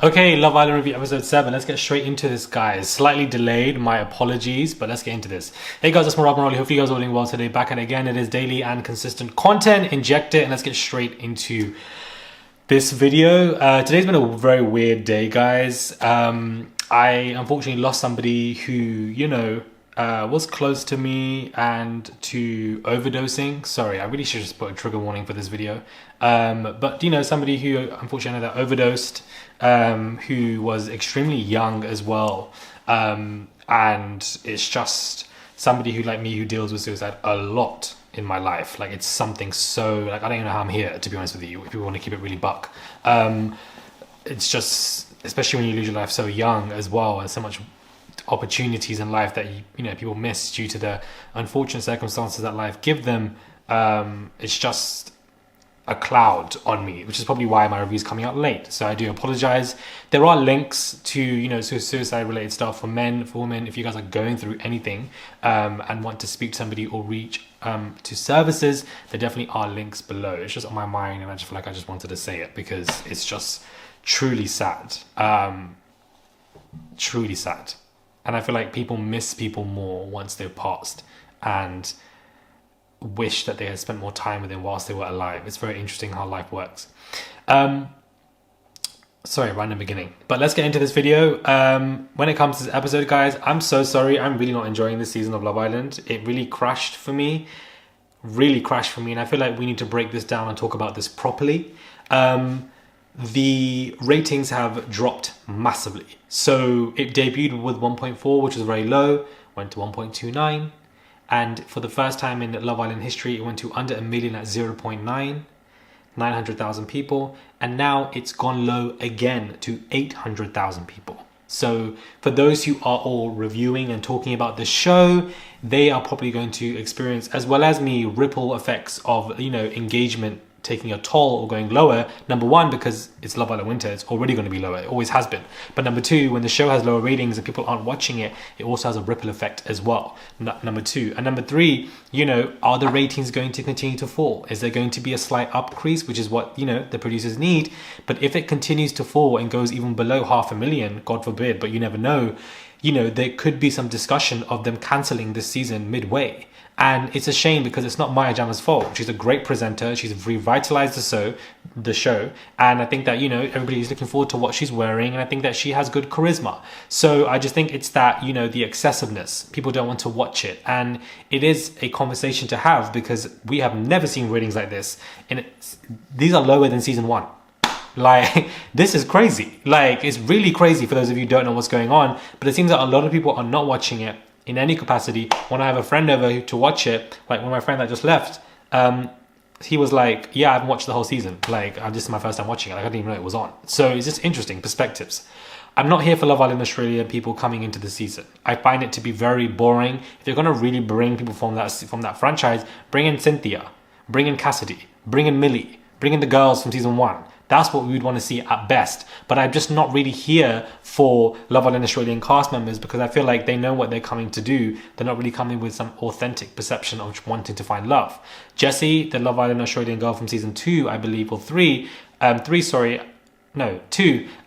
Okay, Love Island Review episode 7. Let's get straight into this, guys. Slightly delayed, my apologies, but let's get into this. Hey guys, it's Rob and Rolly. Hope you guys are all doing well today. Back at it again. It is daily and consistent content. Inject it and let's get straight into this video. Today's been a very weird day, guys. I unfortunately lost somebody who, was close to me and to overdosing. Sorry, I really should just put a trigger warning for this video. But somebody who unfortunately that overdosed, who was extremely young as well. And it's just somebody who, like me, who deals with suicide a lot in my life. Like, it's something so, like, I don't even know how I'm here, to be honest with you, if you want to keep it really buck. It's just, especially when you lose your life so young as well, and so much opportunities in life that people miss due to the unfortunate circumstances that life give them. It's just a cloud on me, which is probably why my review is coming out late. So I do apologize. There are links to suicide related stuff for men, for women, if you guys are going through anything and want to speak to somebody or reach to services. There definitely are links below. It's just on my mind, and I just feel like I just wanted to say it because it's just truly sad. Truly sad. And I feel like people miss people more once they've passed and wish that they had spent more time with them whilst they were alive. It's very interesting how life works. Sorry, random beginning. But let's get into this video. When it comes to this episode, guys, I'm so sorry. I'm really not enjoying this season of Love Island. It really crashed for me. Really crashed for me. And I feel like we need to break this down and talk about this properly. The ratings have dropped massively. So it debuted with 1.4, which was very low, went to 1.29. And for the first time in Love Island history, it went to under a million at 0.9, 900,000 people. And now it's gone low again to 800,000 people. So for those who are all reviewing and talking about the show, they are probably going to experience, as well as me, ripple effects of, engagement taking a toll or going lower. Number one, because it's Love Island Winter, it's already going to be lower. It always has been. But number two, when the show has lower ratings and people aren't watching it, it also has a ripple effect as well. Number two. And number three, are the ratings going to continue to fall? Is there going to be a slight upcrease, which is what, the producers need? But if it continues to fall and goes even below 500,000, God forbid, but you never know, there could be some discussion of them cancelling this season midway. And it's a shame because it's not Maya Jama's fault. She's a great presenter. She's revitalized the show. And I think that, everybody's looking forward to what she's wearing. And I think that she has good charisma. So I just think it's that, the excessiveness. People don't want to watch it. And it is a conversation to have because we have never seen ratings like this. And these are lower than season 1. Like, this is crazy. Like, it's really crazy for those of you who don't know what's going on. But it seems that a lot of people are not watching it in any capacity. When I have a friend over to watch it, like one of my friends that just left, he was like, yeah, I haven't watched the whole season. Like, this is my first time watching it. Like, I didn't even know it was on. So it's just interesting perspectives. I'm not here for Love Island Australia people coming into the season. I find it to be very boring. If you're going to really bring people from that franchise, bring in Cynthia, bring in Cassidy, bring in Millie, bring in the girls from season 1. That's what we would want to see at best. But I'm just not really here for Love Island Australian cast members because I feel like they know what they're coming to do. They're not really coming with some authentic perception of wanting to find love. Jessie, the Love Island Australian girl from season 2, I believe, or 2,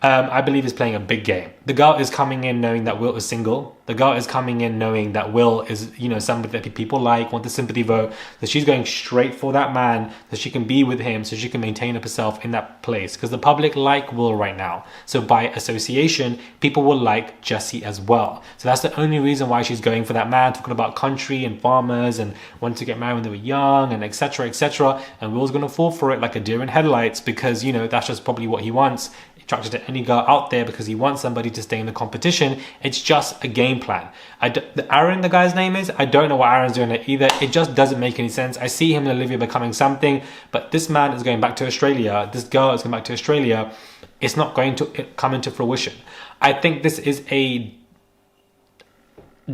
I believe is playing a big game. The girl is coming in knowing that Will is single. The girl is coming in knowing that Will is, somebody that people like, want the sympathy vote. So she's going straight for that man so she can be with him, so she can maintain herself in that place. Because the public like Will right now. So by association, people will like Jessie as well. So that's the only reason why she's going for that man, talking about country and farmers and wanting to get married when they were young and etc, etc. And Will's going to fall for it like a deer in headlights because, that's just probably what he wants. Attracted to any girl out there because he wants somebody to stay in the competition. It's just a game plan. Aaron, the guy's name is, I don't know what Aaron's doing there either. It just doesn't make any sense. I see him and Olivia becoming something, but this man is going back to Australia. This girl is going back to Australia. It's not going to come into fruition. I think this is a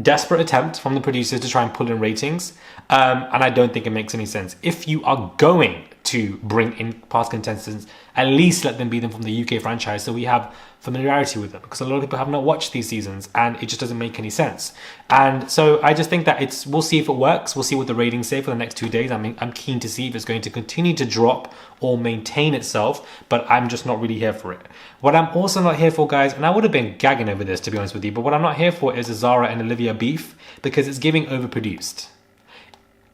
desperate attempt from the producers to try and pull in ratings, and I don't think it makes any sense. If you are going to bring in past contestants, at least let them be them from the UK franchise so we have familiarity with them, because a lot of people have not watched these seasons and it just doesn't make any sense. And so I just think that we'll see if it works. We'll see what the ratings say for the next 2 days. I'm keen to see if it's going to continue to drop or maintain itself, but I'm just not really here for it. What I'm also not here for, guys, and I would have been gagging over this to be honest with you, but what I'm not here for is a Zara and Olivia beef, because it's giving overproduced.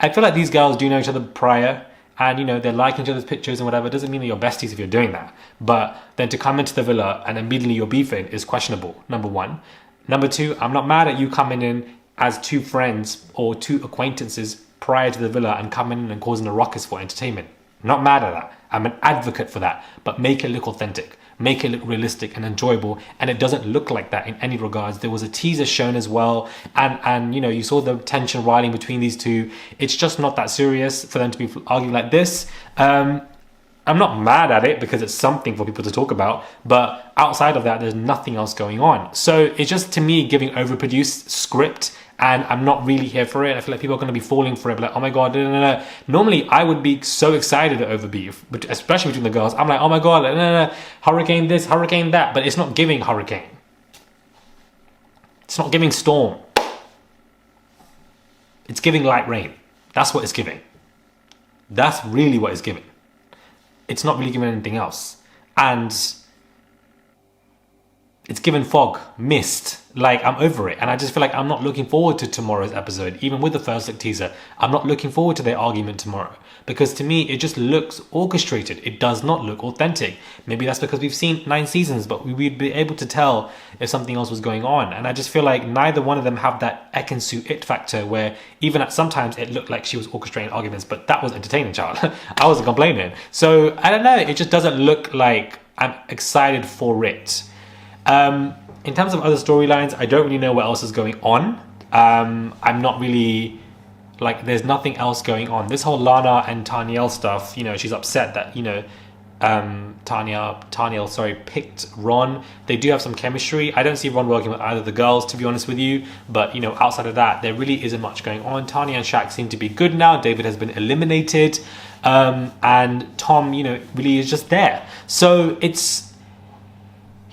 I feel like these girls do know each other prior, and they're liking each other's pictures and whatever. It doesn't mean that you're besties if you're doing that, but then to come into the villa and immediately you're beefing is questionable, number one. Number two, I'm not mad at you coming in as 2 friends or 2 acquaintances prior to the villa and coming in and causing a ruckus for entertainment. I'm not mad at that. I'm an advocate for that, but make it look authentic. Make it look realistic and enjoyable, and it doesn't look like that in any regards. There was a teaser shown as well, and you saw the tension riling between these two. It's just not that serious for them to be arguing like this. I'm not mad at it because it's something for people to talk about, but outside of that, there's nothing else going on. So it's just, to me, giving overproduced script, and I'm not really here for it. I feel like people are going to be falling for it, like, oh my god, no. Normally, I would be so excited over beef, but especially between the girls. I'm like, oh my god, no, hurricane this, hurricane that, but it's not giving hurricane. It's not giving storm. It's giving light rain. That's what it's giving. That's really what it's giving. It's not really giving anything else. And it's given fog, mist. Like, I'm over it. And I just feel like I'm not looking forward to tomorrow's episode. Even with the first look teaser, I'm not looking forward to their argument tomorrow. Because to me, it just looks orchestrated. It does not look authentic. Maybe that's because we've seen 9 seasons, but we'd be able to tell if something else was going on. And I just feel like neither one of them have that Ekansu it factor, where even at sometimes it looked like she was orchestrating arguments, but that was entertaining, child. I wasn't complaining. So I don't know. It just doesn't look like I'm excited for it. In terms of other storylines, I don't really know what else is going on. I'm not really, like, there's nothing else going on. This whole Lana and Taniel stuff, she's upset that, Taniel picked Ron. They do have some chemistry. I don't see Ron working with either of the girls, to be honest with you. But, outside of that, there really isn't much going on. Tanya and Shaq seem to be good now. David has been eliminated. And Tom, really is just there. So it's,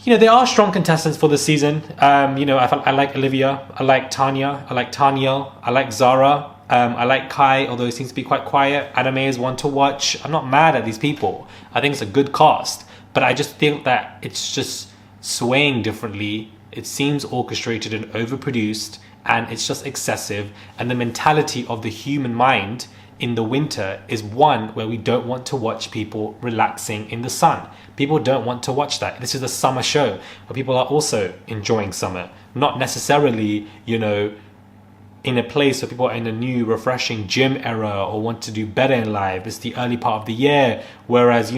there are strong contestants for this season. I like Olivia, I like Tanya, I like Taniel, I like Zara, I like Kai, although he seems to be quite quiet. Anime is one to watch. I'm not mad at these people. I think it's a good cast, but I just think that it's just swaying differently. It seems orchestrated and overproduced, and it's just excessive. And the mentality of the human mind in the winter is one where we don't want to watch people relaxing in the sun. People don't want to watch that. This is a summer show where people are also enjoying summer, not necessarily, in a place where people are in a new, refreshing gym era or want to do better in life. It's the early part of the year, whereas,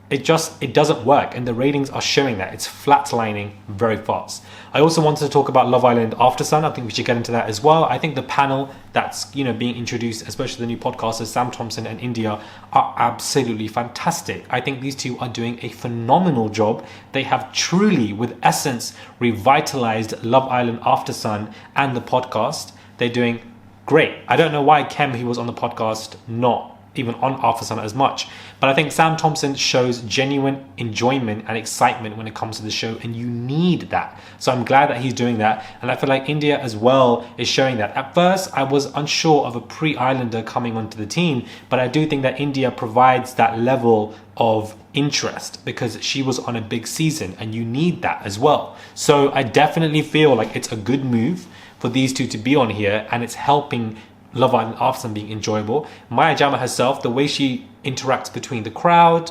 it doesn't work, and the ratings are showing that. It's flatlining very fast. I also wanted to talk about Love Island After Sun. I think we should get into that as well. I think the panel that's being introduced, especially the new podcasters Sam Thompson and India, are absolutely fantastic. I think these two are doing a phenomenal job. They have truly, with essence, revitalized Love Island After Sun and the podcast. They're doing great. I don't know why Kem, who was on the podcast, not even on After Sun as much, but I think Sam Thompson shows genuine enjoyment and excitement when it comes to the show, and you need that. So I'm glad that he's doing that, and I feel like India as well is showing that. At first I was unsure of a pre-Islander coming onto the team, but I do think that India provides that level of interest because she was on a big season, and you need that as well. So I definitely feel like it's a good move for these two to be on here, and it's helping Love Island After Sun being enjoyable. Maya Jama herself, the way she interacts between the crowd,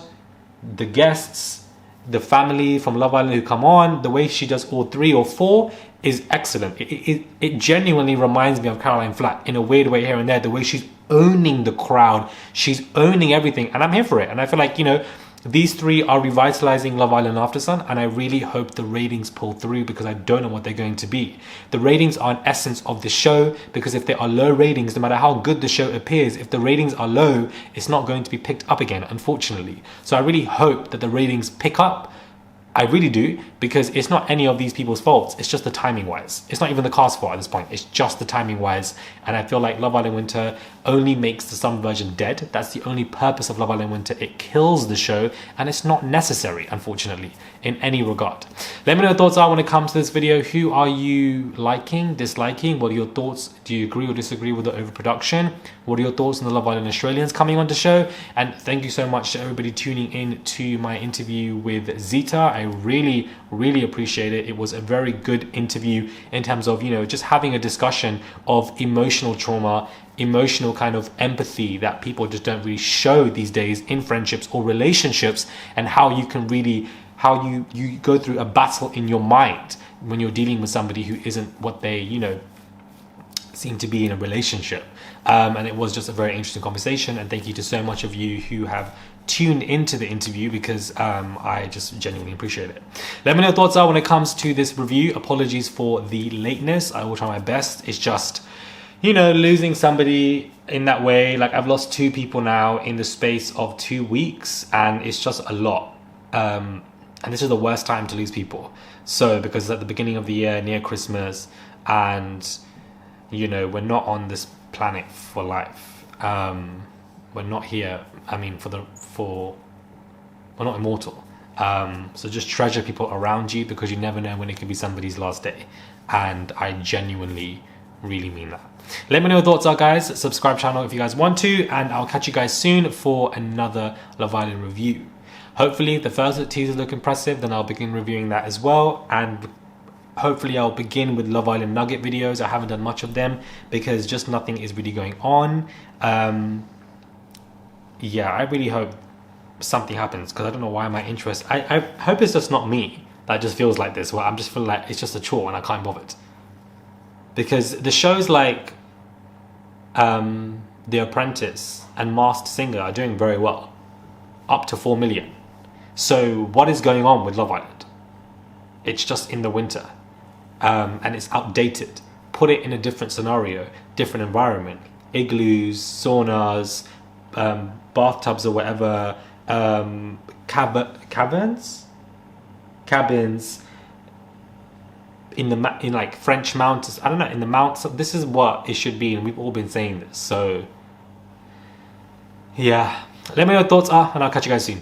the guests, the family from Love Island who come on, the way she does all 3 or 4 is excellent. It genuinely reminds me of Caroline Flack in a weird way here and there. The way she's owning the crowd, she's owning everything, and I'm here for it. And I feel like, these 3 are revitalizing Love Island After Sun, and I really hope the ratings pull through because I don't know what they're going to be. The ratings are an essence of the show, because if there are low ratings, no matter how good the show appears, if the ratings are low, it's not going to be picked up again, unfortunately. So I really hope that the ratings pick up I really do, because it's not any of these people's faults. It's just the timing wise. It's not even the cast fault at this point. It's just the timing wise. And I feel like Love Island Winter only makes the summer version dead. That's the only purpose of Love Island Winter. It kills the show, and it's not necessary, unfortunately, in any regard. Let me know your thoughts are when it comes to this video. Who are you liking, disliking? What are your thoughts? Do you agree or disagree with the overproduction? What are your thoughts on the Love Island Australians coming on the show? And thank you so much to everybody tuning in to my interview with Zita. I really, really appreciate it. It was a very good interview in terms of, you know, just having a discussion of emotional trauma, emotional kind of empathy that people just don't really show these days in friendships or relationships, and how you can really, how you go through a battle in your mind when you're dealing with somebody who isn't what they, you know, seem to be in a relationship. And it was just a very interesting conversation, and thank you to so much of you who have tuned into the interview, because I just genuinely appreciate it. Let me know your thoughts are when it comes to this review. Apologies for the lateness. I will try my best. It's just, you know, losing somebody in that way. Like, I've lost 2 people now in the space of 2 weeks, and it's just a lot. And this is the worst time to lose people. So, because it's at the beginning of the year, near Christmas, and, you know, we're not on this planet for life. We're not here, I mean, we're not immortal. So just treasure people around you, because you never know when it could be somebody's last day. And I genuinely really mean that. Let me know what your thoughts are, guys. Subscribe channel if you guys want to, and I'll catch you guys soon for another Love Island review. Hopefully, if the first teasers look impressive, then I'll begin reviewing that as well. And hopefully I'll begin with Love Island Nugget videos. I haven't done much of them because just nothing is really going on. Yeah, I really hope something happens, because I don't know why my interest... I hope it's just not me that just feels like this, where I'm just feeling like it's just a chore and I can't bother it. Because the shows like The Apprentice and Masked Singer are doing very well, up to 4 million. So what is going on with Love Island? It's just in the winter, and it's outdated. Put it in a different scenario, different environment, igloos, saunas, bathtubs or whatever, cabins in like French mountains. I don't know, in the mountains. This is what it should be, and we've all been saying this. So yeah, let me know what your thoughts are, and I'll catch you guys soon.